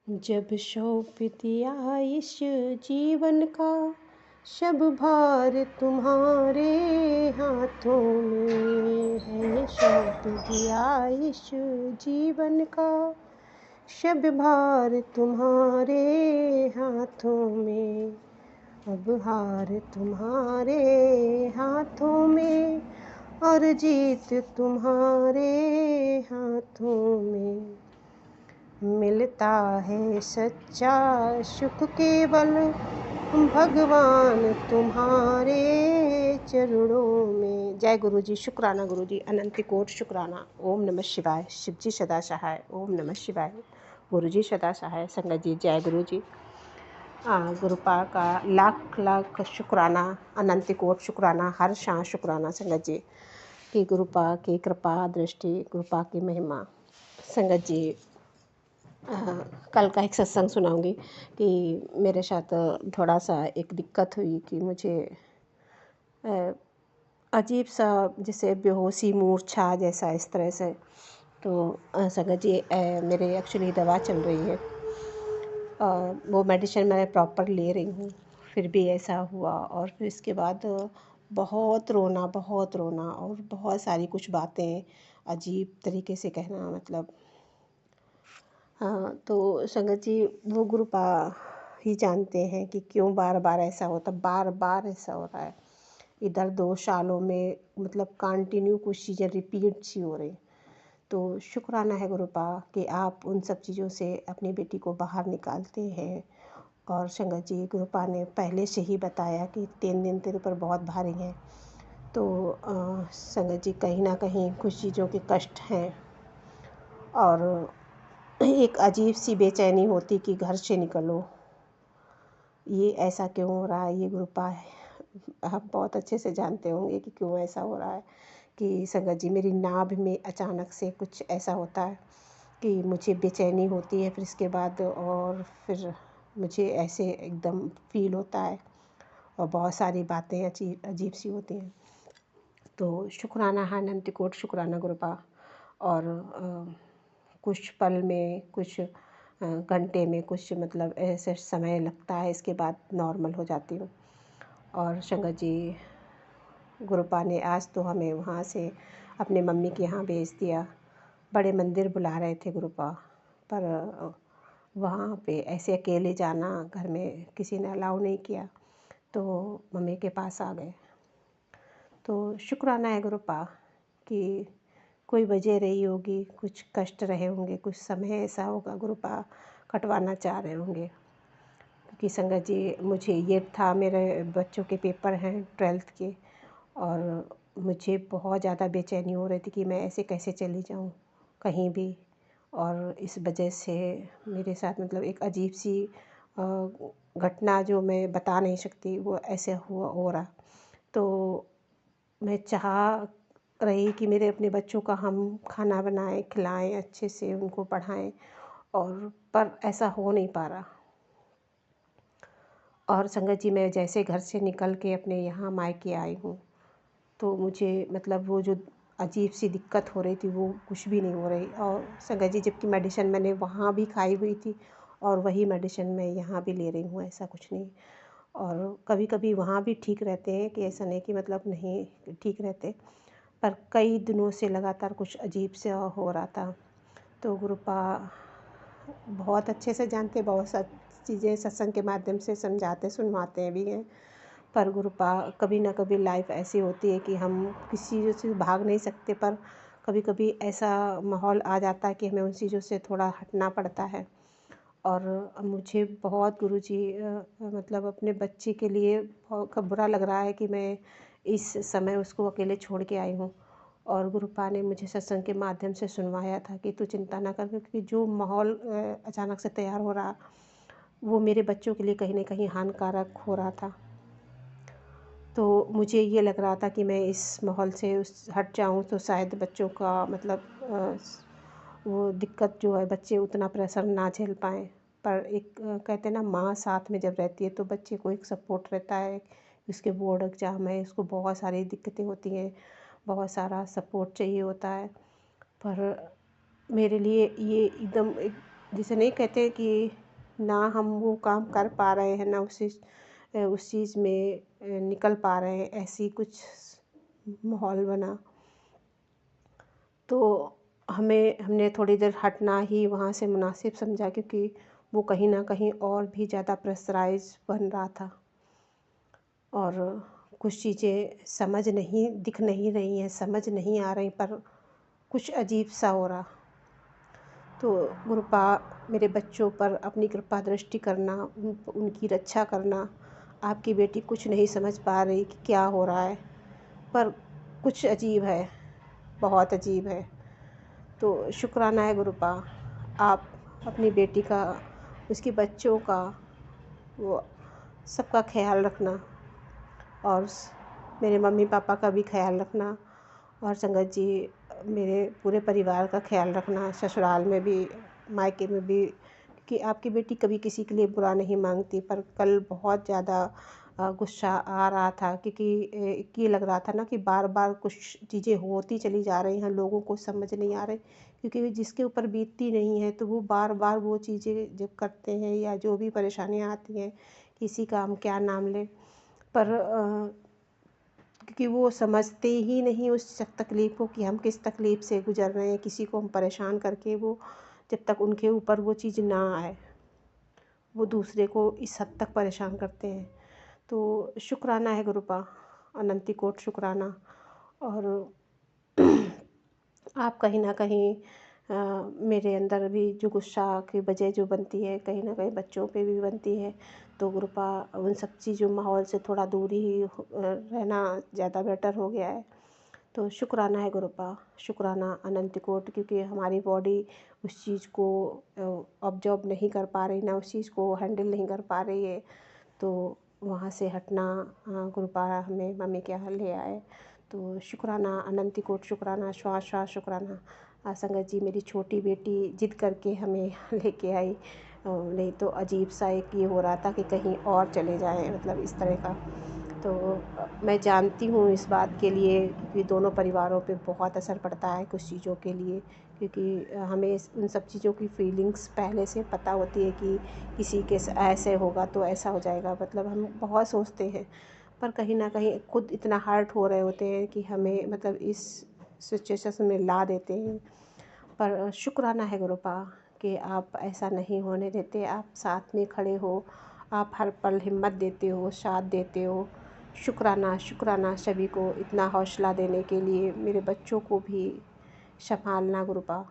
जब सौंप दिया इस जीवन का सब भार तुम्हारे हाथों में है। ये सौंप दिया इस जीवन का सब भार तुम्हारे हाथों में। अब हार तुम्हारे हाथों में और जीत तुम्हारे हाथों में। मिलता है सच्चा सुख केवल भगवान तुम्हारे चरणों में। जय गुरु जी। शुक्राना गुरु जी, अनंत कोट शुक्राना। ओम नमः शिवाय। शिव जी सदा सहाय। ओम नमः शिवाय। गुरु जी सदा सहाय। संगत जी जय गुरु जी। गुरुपा का लाख लाख शुक्राना, अनंत कोट शुक्राना, हर शां शुक्राना संगत जी की गुरुपा की कृपा दृष्टि, गुरुपा की महिमा। संगत जी कल का एक सत्संग सुनाऊंगी कि मेरे साथ थोड़ा सा एक दिक्कत हुई कि मुझे अजीब सा जैसे बेहोशी मूर्छा जैसा इस तरह से। तो संगत जी मेरे एक्चुअली दवा चल रही है, वो मेडिसिन मैं प्रॉपर ले रही हूँ, फिर भी ऐसा हुआ। और फिर इसके बाद बहुत रोना और बहुत सारी कुछ बातें अजीब तरीके से कहना, मतलब हाँ। तो संगत जी वो गुरुपा ही जानते हैं कि क्यों बार बार ऐसा होता, बार बार ऐसा हो रहा है। इधर 2 सालों में मतलब कंटिन्यू कुछ चीज़ें रिपीट सी हो रही। तो शुक्राना है गुरुपा कि आप उन सब चीज़ों से अपनी बेटी को बाहर निकालते हैं। और संगत जी गुरुपा ने पहले से ही बताया कि 3 दिन तेरे ऊपर बहुत भारी हैं। तो संगत जी कहीं ना कहीं कुछ चीज़ों के कष्ट हैं और एक अजीब सी बेचैनी होती कि घर से निकलो, ये ऐसा क्यों हो रहा है। ये गुरुपा है, आप बहुत अच्छे से जानते होंगे कि क्यों ऐसा हो रहा है। कि संगत जी मेरी नाभि में अचानक से कुछ ऐसा होता है कि मुझे बेचैनी होती है, फिर इसके बाद और फिर मुझे ऐसे एकदम फील होता है और बहुत सारी बातें अजीब अजीब सी होती हैं। तो शुक्राना है अनंत कोट शुक्राना गुरुपा। और कुछ पल में, कुछ घंटे में, कुछ मतलब ऐसे समय लगता है, इसके बाद नॉर्मल हो जाती हूँ। और संगत जी गुरुपा ने आज तो हमें वहाँ से अपने मम्मी के यहाँ भेज दिया। बड़े मंदिर बुला रहे थे गुरुपा, पर वहाँ पे ऐसे अकेले जाना घर में किसी ने अलाउ नहीं किया, तो मम्मी के पास आ गए। तो शुक्राना है गुरुपा कि कोई वजह रही होगी, कुछ कष्ट रहे होंगे, कुछ समय ऐसा होगा गुरुपा कटवाना चाह रहे होंगे। क्योंकि संगत जी मुझे ये था, मेरे बच्चों के पेपर हैं 12th के, और मुझे बहुत ज़्यादा बेचैनी हो रही थी कि मैं ऐसे कैसे चली जाऊँ कहीं भी। और इस वजह से मेरे साथ मतलब एक अजीब सी घटना जो मैं बता नहीं सकती, वो ऐसे हो रहा। तो मैं चाह रही कि मेरे अपने बच्चों का हम खाना बनाएं, खिलाएं, अच्छे से उनको पढ़ाएं, और पर ऐसा हो नहीं पा रहा। और संगत जी मैं जैसे घर से निकल के अपने यहाँ मायके आई हूँ, तो मुझे मतलब वो जो अजीब सी दिक्कत हो रही थी वो कुछ भी नहीं हो रही। और संगत जी जबकि मेडिसिन मैंने वहाँ भी खाई हुई थी और वही मेडिसिन मैं यहाँ भी ले रही हूँ, ऐसा कुछ नहीं। और कभी कभी वहाँ भी ठीक रहते हैं, कि ऐसा नहीं कि मतलब नहीं ठीक रहते, पर कई दिनों से लगातार कुछ अजीब से हो रहा था। तो गुरुपा बहुत अच्छे से जानते, बहुत सारी चीज़ें सत्संग के माध्यम से समझाते सुनवाते भी हैं। पर गुरुपा कभी ना कभी लाइफ ऐसी होती है कि हम किसी चीज़ों से भाग नहीं सकते, पर कभी कभी ऐसा माहौल आ जाता है कि हमें उन चीज़ों से थोड़ा हटना पड़ता है। और मुझे बहुत गुरुजी मतलब अपने बच्चे के लिए बहुत बुरा लग रहा है कि मैं इस समय उसको अकेले छोड़ के आई हूँ। और गुरुपा ने मुझे सत्संग के माध्यम से सुनवाया था कि तू चिंता ना कर, क्योंकि जो माहौल अचानक से तैयार हो रहा वो मेरे बच्चों के लिए कहीं ना कहीं हानिकारक हो रहा था। तो मुझे ये लग रहा था कि मैं इस माहौल से उस हट जाऊँ तो शायद बच्चों का मतलब वो दिक्कत जो है, बच्चे उतना प्रेशर ना झेल पाएँ। पर एक कहते हैं ना, माँ साथ में जब रहती है तो बच्चे को एक सपोर्ट रहता है। उसके बोर्ड एग्ज़ाम है, उसको बहुत सारी दिक्कतें होती हैं, बहुत सारा सपोर्ट चाहिए होता है। पर मेरे लिए ये एकदम एक जिसे नहीं कहते कि ना हम वो काम कर पा रहे हैं, ना उस चीज़ में निकल पा रहे हैं, ऐसी कुछ माहौल बना। तो हमने थोड़ी देर हटना ही वहाँ से मुनासिब समझा, क्योंकि वो कहीं ना कहीं और भी ज़्यादा प्रेशराइज बन रहा था और कुछ चीज़ें दिख नहीं रही हैं, समझ नहीं आ रही, पर कुछ अजीब सा हो रहा। तो गुरुपा मेरे बच्चों पर अपनी कृपा दृष्टि करना, उनकी रक्षा करना। आपकी बेटी कुछ नहीं समझ पा रही कि क्या हो रहा है, पर कुछ अजीब है, बहुत अजीब है। तो शुक्राना है गुरुपा, आप अपनी बेटी का, उसके बच्चों का, वो सबका ख्याल रखना और मेरे मम्मी पापा का भी ख्याल रखना, और संगत जी मेरे पूरे परिवार का ख्याल रखना, ससुराल में भी, मायके में भी, कि आपकी बेटी कभी किसी के लिए बुरा नहीं मांगती। पर कल बहुत ज़्यादा गुस्सा आ रहा था, क्योंकि ये लग रहा था ना कि बार बार कुछ चीज़ें होती चली जा रही हैं, लोगों को समझ नहीं आ रही, क्योंकि जिसके ऊपर बीतती नहीं है तो वो बार बार वो चीज़ें जब करते हैं, या जो भी परेशानियाँ आती हैं, किसी का हम क्या नाम लें, पर क्योंकि वो समझते ही नहीं उस तकलीफ़ को कि हम किस तकलीफ़ से गुज़र रहे हैं। किसी को हम परेशान करके, वो जब तक उनके ऊपर वो चीज़ ना आए, वो दूसरे को इस हद तक परेशान करते हैं। तो शुक्राना है गुरुपा, अनंती कोटि शुक्राना। और आप कहीं ना कहीं मेरे अंदर भी जो गुस्सा की वजह जो बनती है, कहीं ना कहीं बच्चों पे भी बनती है। तो गुरुपा उन सब चीज़ों माहौल से थोड़ा दूरी ही रहना ज़्यादा बेटर हो गया है। तो शुक्राना है गुरुपा, शुक्राना अनंत कोटि, क्योंकि हमारी बॉडी उस चीज़ को ऑब्जर्व नहीं कर पा रही, ना उस चीज़ को हैंडल नहीं कर पा रही है। तो वहाँ से हटना गुरुपा हमें मम्मी के यहाँ ले आए। तो शुक्राना अनंत कोटि शुक्राना, श्वास श्वास शुक्राना। संगत जी मेरी छोटी बेटी जिद करके हमें यहाँ लेके आई, नहीं तो अजीब सा एक ये हो रहा था कि कहीं और चले जाएं, मतलब इस तरह का। तो मैं जानती हूँ इस बात के लिए, क्योंकि दोनों परिवारों पे बहुत असर पड़ता है कुछ चीज़ों के लिए, क्योंकि हमें उन सब चीज़ों की फीलिंग्स पहले से पता होती है कि किसी के ऐसे होगा तो ऐसा हो जाएगा, मतलब हम बहुत सोचते हैं, पर कहीं ना कहीं खुद इतना हर्ट हो रहे होते हैं कि हमें मतलब इस सिचुएशन में ला देते हैं। पर शुक्राना है गुरुपा कि आप ऐसा नहीं होने देते, आप साथ में खड़े हो, आप हर पल हिम्मत देते हो, साथ देते हो। शुक्राना शुक्राना सभी को इतना हौसला देने के लिए, मेरे बच्चों को भी संभालना गुरुपा।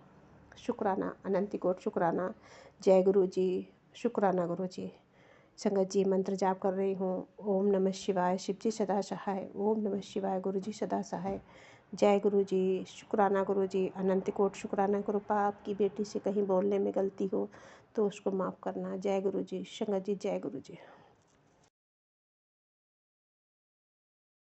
शुक्राना अनंत कोटि शुक्राना। जय गुरु जी, शुक्राना गुरु जी। संगत जी मंत्र जाप कर रही हूँ। ओम नमः शिवाय, शिव जी सदा सहाय। ओम नमः शिवाय, गुरु जी सदा सहाय। जय गुरु जी, शुक्राना गुरु जी, अनंत कोटि शुक्राना गुरुपा। आपकी बेटी से कहीं बोलने में गलती हो तो उसको माफ़ करना। जय गुरु जी। संगत जी जय गुरु जी।